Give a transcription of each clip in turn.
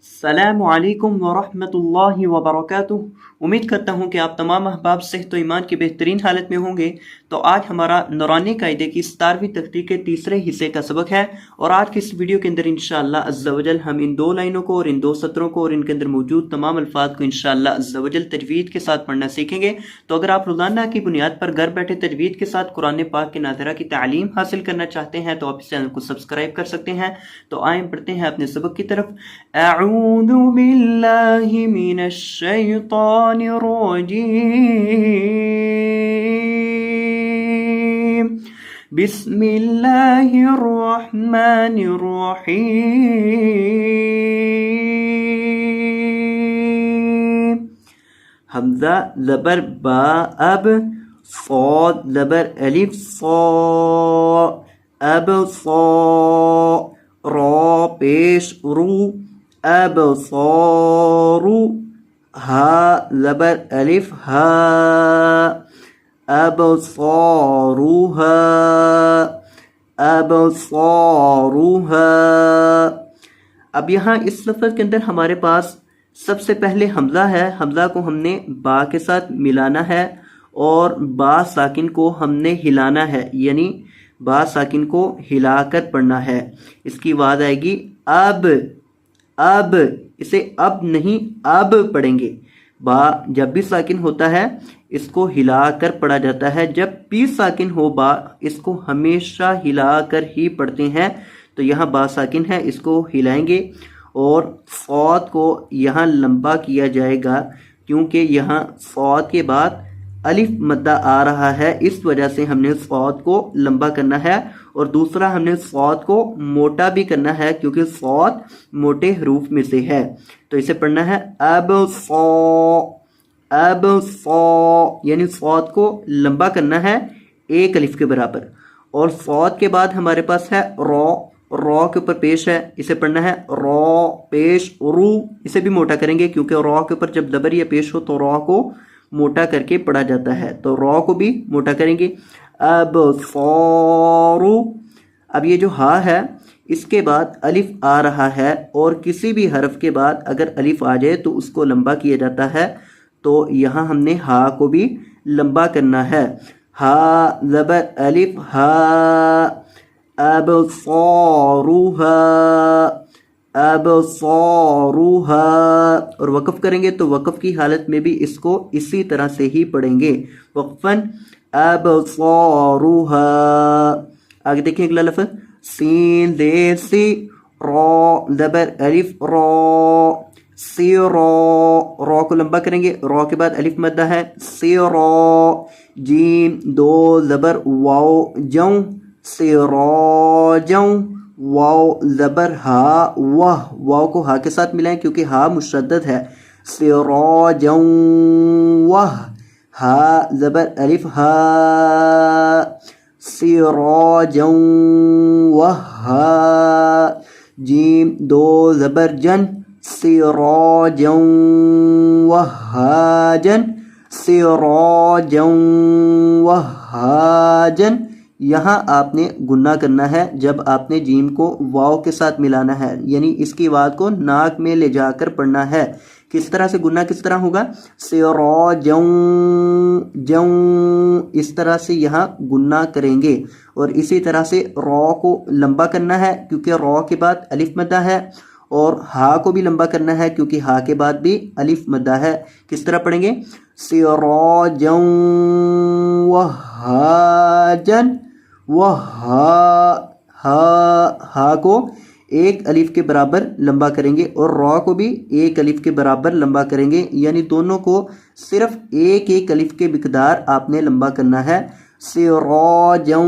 السلام علیکم ورحمۃ اللہ وبرکاتہ۔ امید کرتا ہوں کہ آپ تمام احباب صحت و ایمان کی بہترین حالت میں ہوں گے۔ تو آج ہمارا نورانی قاعدے کی 17ویں تختی کے تیسرے حصے کا سبق ہے، اور آج کی اس ویڈیو کے اندر انشاءاللہ عز و جل ہم ان دو لائنوں کو اور ان دو سطروں کو اور ان کے اندر موجود تمام الفاظ کو انشاءاللہ عز و جل تجوید کے ساتھ پڑھنا سیکھیں گے۔ تو اگر آپ روزانہ کی بنیاد پر گھر بیٹھے تجوید کے ساتھ قرآن پاک کے ناظرہ کی تعلیم حاصل کرنا چاہتے ہیں تو آپ اس چینل کو سبسکرائب کر سکتے ہیں۔ تو آئیں پڑھتے ہیں اپنے سبق کی طرف۔ اعوذ باللہ من الشیطان الرجیم، بسم اللہ الرحمن الرحیم۔ حمزہ زبر با اب، صاد زبر الف صا اب صا، را پیش رو ابصارو، ہا زبر الف ہا ابصاروہا ابصاروہا۔ اب یہاں اس لفظ کے اندر ہمارے پاس سب سے پہلے حمزہ ہے، حمزہ کو ہم نے با کے ساتھ ملانا ہے اور با ساکن کو ہم نے ہلانا ہے، یعنی با ساکن کو ہلا کر پڑھنا ہے۔ اس کی آواز آئے گی اب، اب، اسے اب نہیں اب پڑھیں گے۔ با جب بھی ساکن ہوتا ہے اس کو ہلا کر پڑھا جاتا ہے، جب بھی ساکن ہو با اس کو ہمیشہ ہلا کر ہی پڑھتے ہیں۔ تو یہاں با ساکن ہے، اس کو ہلائیں گے اور صاد کو یہاں لمبا کیا جائے گا، کیونکہ یہاں صاد کے بعد الف مدہ آ رہا ہے، اس وجہ سے ہم نے صاد کو لمبا کرنا ہے۔ اور دوسرا ہم نے صاد کو موٹا بھی کرنا ہے، کیونکہ صاد موٹے حروف میں سے ہے۔ تو اسے پڑھنا ہے اب صا، اب صا، یعنی صاد کو لمبا کرنا ہے ایک الف کے برابر۔ اور صاد کے بعد ہمارے پاس ہے را، را کے اوپر پیش ہے، اسے پڑھنا ہے را پیش رو، اسے بھی موٹا کریں گے کیونکہ را کے اوپر جب زبر یا پیش ہو تو را کو موٹا کر کے پڑھا جاتا ہے، تو را کو بھی موٹا کریں گے اب صارو۔ اب یہ جو ہا ہے اس کے بعد الف آ رہا ہے، اور کسی بھی حرف کے بعد اگر الف آ جائے تو اس کو لمبا کیا جاتا ہے، تو یہاں ہم نے ہا کو بھی لمبا کرنا ہے۔ ہا زبر الف ہا اب صاروہا ابصاروہا، اور وقف کریں گے تو وقف کی حالت میں بھی اس کو اسی طرح سے ہی پڑھیں گے، وقفاً ابصاروہا۔ آگے دیکھیں اگلا لفظ سین زیر سی، را زبر الف را سی را، را کو لمبا کریں گے، را کے بعد الف مدہ ہے سی را، جیم دو زبر واو جوں سی را جوں، واو زبر ہا واہ، واو کو ہا کے ساتھ ملائیں کیونکہ ہا مشدد ہے، سراجا واہ، ہا زبر الف ہا سراجا وہا، جیم دو زبر جن سراجا وہاجن سراجا وہاجن۔ یہاں آپ نے گنہ کرنا ہے جب آپ نے جیم کو واو کے ساتھ ملانا ہے، یعنی اس کی آواز کو ناک میں لے جا کر پڑھنا ہے۔ کس طرح سے گنہ کس طرح ہوگا؟ سراجوں جوں، اس طرح سے یہاں گنہ کریں گے، اور اسی طرح سے را کو لمبا کرنا ہے کیونکہ را کے بعد الف مدہ ہے، اور ہا کو بھی لمبا کرنا ہے کیونکہ ہا کے بعد بھی الف مدہ ہے۔ کس طرح پڑھیں گے؟ سراجوں وہاجن، ہا کو ایک الف کے برابر لمبا کریں گے اور را کو بھی ایک الف کے برابر لمبا کریں گے، یعنی دونوں کو صرف ایک ایک الف کے مقدار آپ نے لمبا کرنا ہے۔ سراجا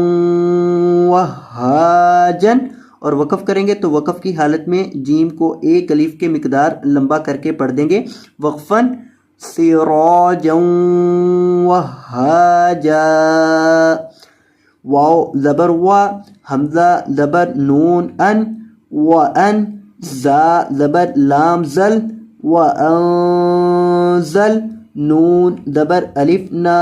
وہاجن، اور وقف کریں گے تو وقف کی حالت میں جیم کو ایک الف کے مقدار لمبا کر کے پڑھ دیں گے، وقفاً سراجا وہاجا۔ واو زبر وا، حمزہ زبر نون ان وان، زا زبر لام زل وانزل، نون زبر الف نا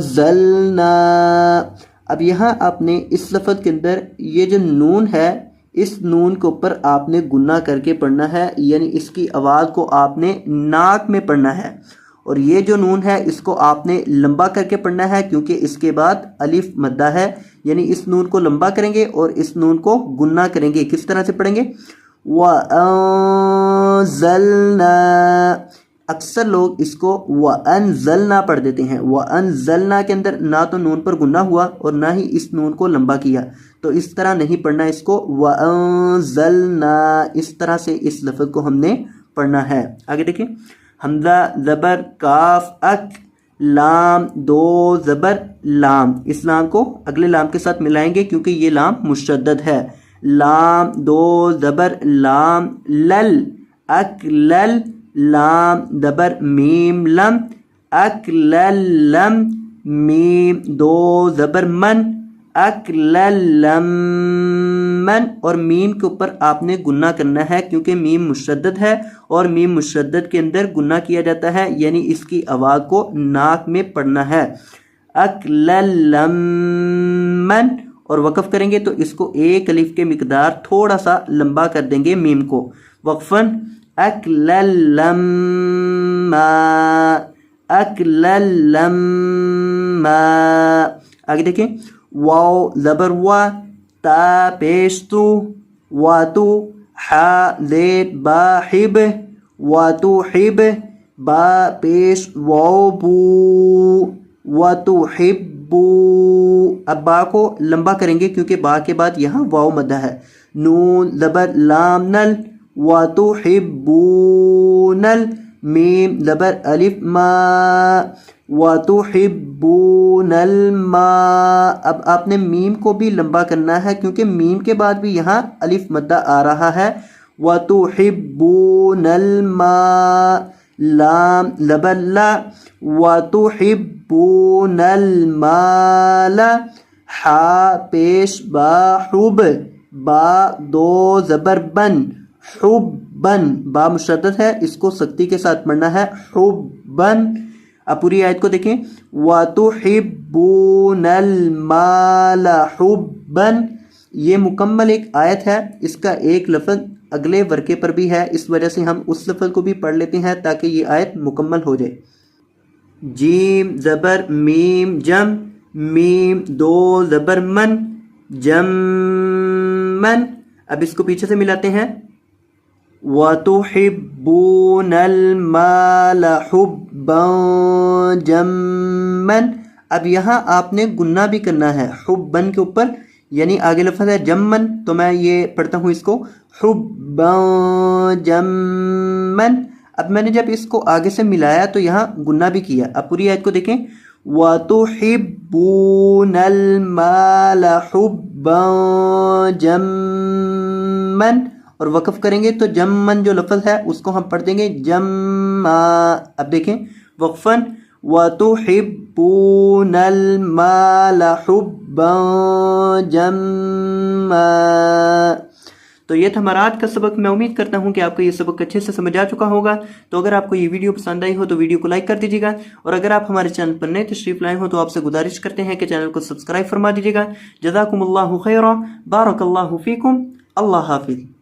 وانزلنا۔ اب یہاں آپ نے اس لفظ کے اندر یہ جو نون ہے اس نون کے اوپر آپ نے گنا کر کے پڑھنا ہے، یعنی اس کی آواز کو آپ نے ناک میں پڑھنا ہے، اور یہ جو نون ہے اس کو آپ نے لمبا کر کے پڑھنا ہے کیونکہ اس کے بعد الف مدہ ہے، یعنی اس نون کو لمبا کریں گے اور اس نون کو گنا کریں گے۔ کس طرح سے پڑھیں گے؟ وَأَنزَلْنَا، اکثر لوگ اس کو وَأَنزَلْنَا پڑھ دیتے ہیں۔ وَأَنزَلْنَا کے اندر نہ تو نون پر گنا ہوا اور نہ ہی اس نون کو لمبا کیا، تو اس طرح نہیں پڑھنا اس کو، وَأَنزَلْنَا اس طرح سے اس لفظ کو ہم نے پڑھنا ہے۔ آگے دیکھیں، حمزہ زبر کاف اک، لام دو زبر لام، اس لام کو اگلے لام کے ساتھ ملائیں گے کیونکہ یہ لام مشدد ہے۔ لام دو زبر لام، لل اک لل، لام زبر میم لم، اک لل لم، میم دو زبر من، اک لل لم من، اور میم کے اوپر آپ نے گنا کرنا ہے کیونکہ میم مشدد ہے اور میم مشدد کے اندر گنا کیا جاتا ہے، یعنی اس کی آواز کو ناک میں پڑھنا ہے۔ اک لل لم من، اور وقف کریں گے تو اس کو ایک الف کے مقدار تھوڑا سا لمبا کر دیں گے میم کو، وقفاً اک لل لم ما، اک لل لم ما۔ آگے دیکھیں، واو زبر وا، تا پیش تو، واتو، حا زید با حب، واتو حب، با پیش واو بو، واتو حبو۔ اب با کو لمبا کریں گے کیونکہ با کے بعد یہاں واو مدہ ہے۔ نون زبر لام نل، واتو حبونل، میم زبر الف ما، وَتُحِبُّونَ الْمَاءَ۔ اب آپ نے میم کو بھی لمبا کرنا ہے کیونکہ میم کے بعد بھی یہاں الف مدہ آ رہا ہے۔ وَتُحِبُّونَ الْمَاءَ، لام زبر لا، وَتُحِبُّونَ الْمَالَ، حا پیش با حب، با دو زبر بن، حبن، با مشدد ہے، اس کو سختی کے ساتھ پڑھنا ہے، حبن۔ اب پوری آیت کو دیکھیں، وَتُحِبُّونَ الْمَالَ حُبًّا، یہ مکمل ایک آیت ہے، اس کا ایک لفظ اگلے ورقے پر بھی ہے، اس وجہ سے ہم اس لفظ کو بھی پڑھ لیتے ہیں تاکہ یہ آیت مکمل ہو جائے۔ جیم زبر میم جم، میم دو زبر من، جم من۔ اب اس کو پیچھے سے ملاتے ہیں، وَتُحِبُّونَ الْمَالَ حُبًّا جَمًّا۔ اب یہاں آپ نے گنا بھی کرنا ہے حبن کے اوپر، یعنی آگے لفظ ہے جمن، تو میں یہ پڑھتا ہوں اس کو حبًا جمًّا۔ اب میں نے جب اس کو آگے سے ملایا تو یہاں گنا بھی کیا۔ اب پوری آیت کو دیکھیں، وَتُحِبُّونَ الْمَالَ حُبًّا جَمًّا، اور وقف کریں گے تو جمن جو لفظ ہے اس کو ہم پڑھ دیں گے جمع۔ اب دیکھیں وقفاً، وَتُحِبُّونَ الْمَالَ حُبًّا جَمًّا۔ تو یہ تھا ہمارا آج کا سبق۔ میں امید کرتا ہوں کہ آپ کو یہ سبق اچھے سے سمجھ آ چکا ہوگا۔ تو اگر آپ کو یہ ویڈیو پسند آئی ہو تو ویڈیو کو لائک کر دیجیے گا، اور اگر آپ ہمارے چینل پر نئے تشریف لائے ہو تو آپ سے گزارش کرتے ہیں کہ چینل کو سبسکرائب فرما دیجیے گا۔ جزاکم اللہ خیرا، بارک اللہ فیکم، اللہ حافظ۔